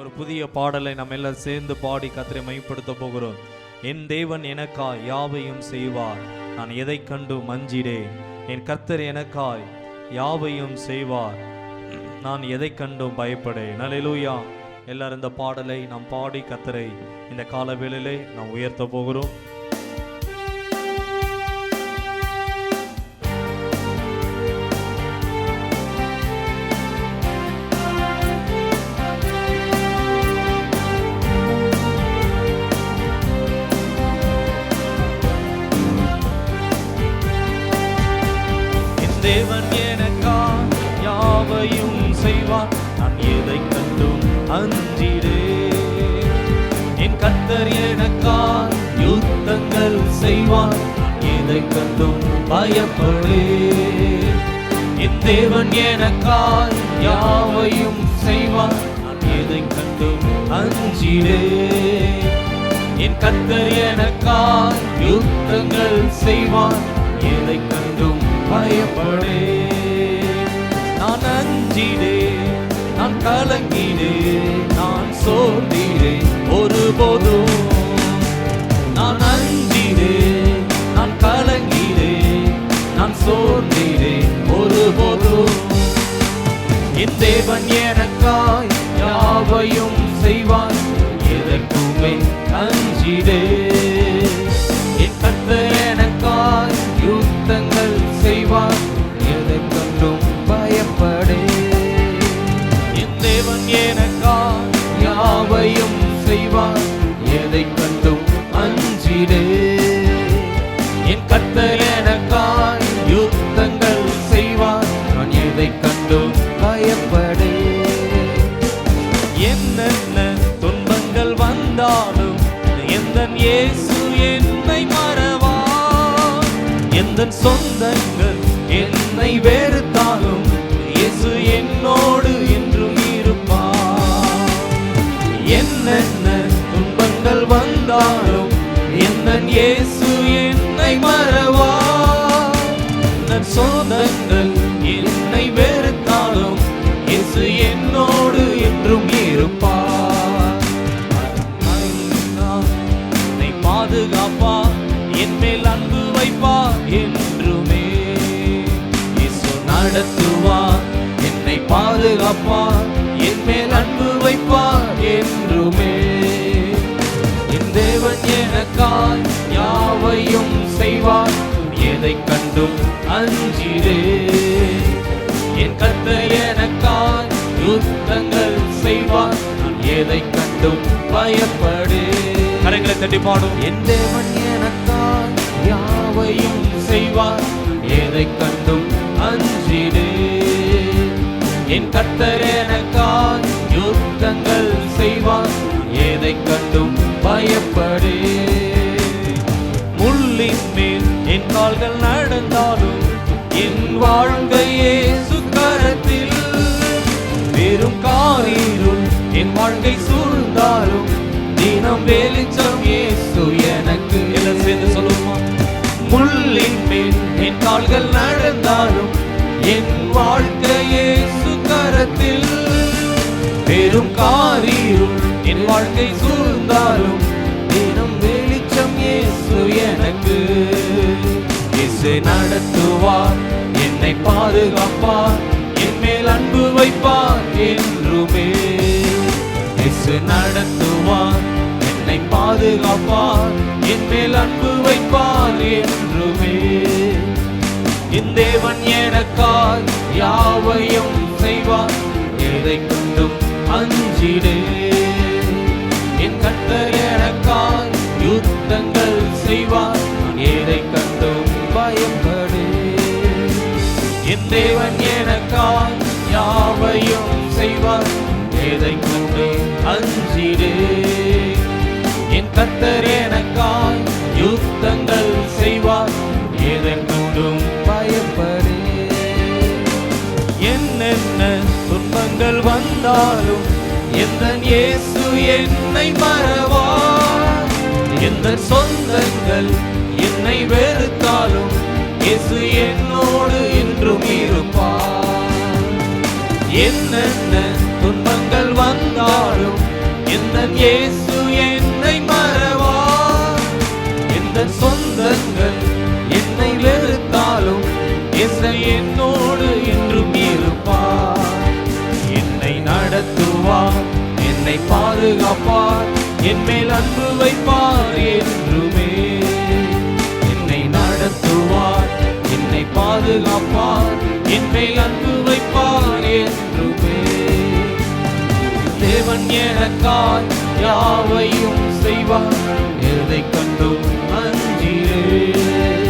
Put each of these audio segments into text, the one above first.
ஒரு புதிய பாடலை நம்ம எல்லாம் சேர்ந்து பாடி கர்த்தரை மைப்படுத்த போகிறோம். என் தேவன் எனக்காய் யாவையும் செய்வார், நான் எதை கண்டு மஞ்சிடேன். என் கர்த்தர் எனக்காய் யாவையும் செய்வார், நான் எதை கண்டும் பயப்படேன். அல்லேலூயா. எல்லாரும் இந்த பாடலை நாம் பாடி கர்த்தரை இந்த கால வேளையிலே நாம் உயர்த்த போகிறோம். தேவன் எனக்காய் யாவையும் செய்வார், நான் எதை கண்டும் அஞ்சிடேன். என் கர்த்தர் எனக்காய் யுத்தங்கள் செய்வார், நான் எதை கண்டும் பயப்படேன். என் தேவன் எனக்காய் யாவையும் செய்வார், நான் எதை கண்டும் அஞ்சிடேன். என் கர்த்தர் எனக்காய் யுத்தங்கள் செய்வார், எதை கண்டும் பயப்படேன். நான் அஞ்சிடேன், நான் கலங்கிடேன், நான் சோர்ந்திடேன் ஒருபோதும். நான் அஞ்சிடேன், நான் கலங்கிடேன், நான் சோர்ந்திடேன் ஒருபோதும். என் தேவன் எனக்காய் யாவையும் செய்வார், எதற்குமே அஞ்சிடேன். என் கர்த்தர் எனக்காய் யுத்தங்கள் செய்வார், எதை கண்டும் பயப்படேன். என் தேவன் எனக்காய் யாவையும் செய்வார், எதை கண்டும் அஞ்சிடேன். என் கர்த்தர் எனக்காய் யுத்தங்கள் செய்வார், நான் எதை கண்டும் பயப்படேன். என்னென்ன துன்பங்கள் வந்தாலும் எந்தன் இயேசு என்னை மறவார். எந்தன் சொந்தங்கள் என்னை வெறுத்தாலும் இயேசு என்னோடு என்றும் இருப்பார். என்னென்ன துன்பங்கள் வந்தாலும் எந்தன் இயேசு என்னை மறவார். எந்தன் சொந்தங்கள் என்னை வெறுத்தாலும் இயேசு என்னோடு என்றும் இருப்பார். என்னை பாதுகாப்பார், என் மேல் அன்பு வைப்பார் என்றுமே. இயேசு நடத்துவார், என்னை பாதுகாப்பார், என் மேல் அன்பு வைப்பார் என்றுமே. என் தேவன் எனக்காய் யாவையும் செய்வார், எதை கண்டும் அஞ்சிடேன். என் கர்த்தர் எனக்காய் யுத்தங்கள் செய்வார், நான் எதை கண்டும் பயப்படேன். கரங்களை தட்டி பாடும். என் தேவன் எனக்காய் யாவையும் செய்வார், எதை கண்டும் அஞ்சிடேன். என் கர்த்தர் எனக்காய் யுத்தங்கள் செய்வார், எதை கண்டும் பயப்படேன். முள்ளின் மேல் என் கால்கள் நடந்தாலும் என் வாழ்க்கையே சுக்கரத்தில். வெறும் காரிருள் என் வாழ்க்கை சூழ்ந்தாலும் தினம் வெளிச்சம் இயேசு எனக்கு. எல்லாம் சேர்ந்து சொல்லுமா? முள்ளின் மேல் என் கால்கள் நடந்தாலும் என் வாழ்க்கையே சுக்கரத்தில். வெறும் காரிருள் என் வாழ்க்கை சூழ்ந்தாலும் தினம் வெளிச்சம் இயேசு எனக்கு. இயேசு நடத்துவார், என்னை பாதுகாப்பார், என் மேல் அன்பு வைப்பார் என்றுமே. இயேசு நடத்துவார், என்னை பாதுகாப்பார், என் மேல் அன்பு வைப்பார் என்றுமே. என் தேவன் எனக்காய் யாவையும் செய்வார், எதை கொண்டும் அஞ்சிடேன். என் கர்த்தர் எனக்காய் யுத்தங்கள் செய்வார், எதை கண்டும் பயப்படேன். என் தேவன் எனக்காய் யாவையும் செய்வார், எதை கொண்டு அஞ்சிடேன். என் கர்த்தர் எனக்காய் யுத்தங்கள் செய்வார், எதை கொண்டும் பயப்படேன். என்னென்ன துன்பங்கள் வந்தாலும் எந்தன் இயேசு என்னை மறவார். எந்த சொந்தங்கள் என்னை வெறுத்தாலும் இயேசு என்னோடு என்றும் இருப்பார். என்னென்ன துன்பங்கள் வந்தாலும் எந்த இயேசு என்னை மறவார். எந்த சொந்தங்கள் என்னை வெறுத்தாலும் இயேசு என்னோடு என்றும் இருப்பார். என்னை நடத்துவார், என்னை பாதுகாப்பார், என் மேல் அன்பு வைப்பார் என்றுமே. என்னை நடத்துவார், என்னை பாதுகாப்பார், என் மேல் அன்பு வைப்பார் என்றுமே. தேவன் எனக்காய் யாவையும் செய்வார், எதை கண்டும் அஞ்சிரேன்.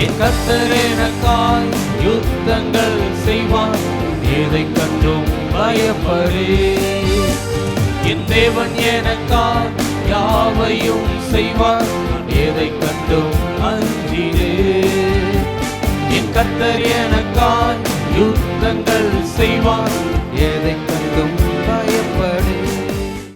என் கர்த்தர் எனக்காய் யுத்தங்கள் செய்வார், எதை கண்டும் பயப்படேன். என் தேவன் எனக்காய் யாவையும் செய்வார், எதை கண்டும் அஞ்சிரேன். என் கர்த்தர் எனக்காய் யுத்தங்கள் செய்வார், எதை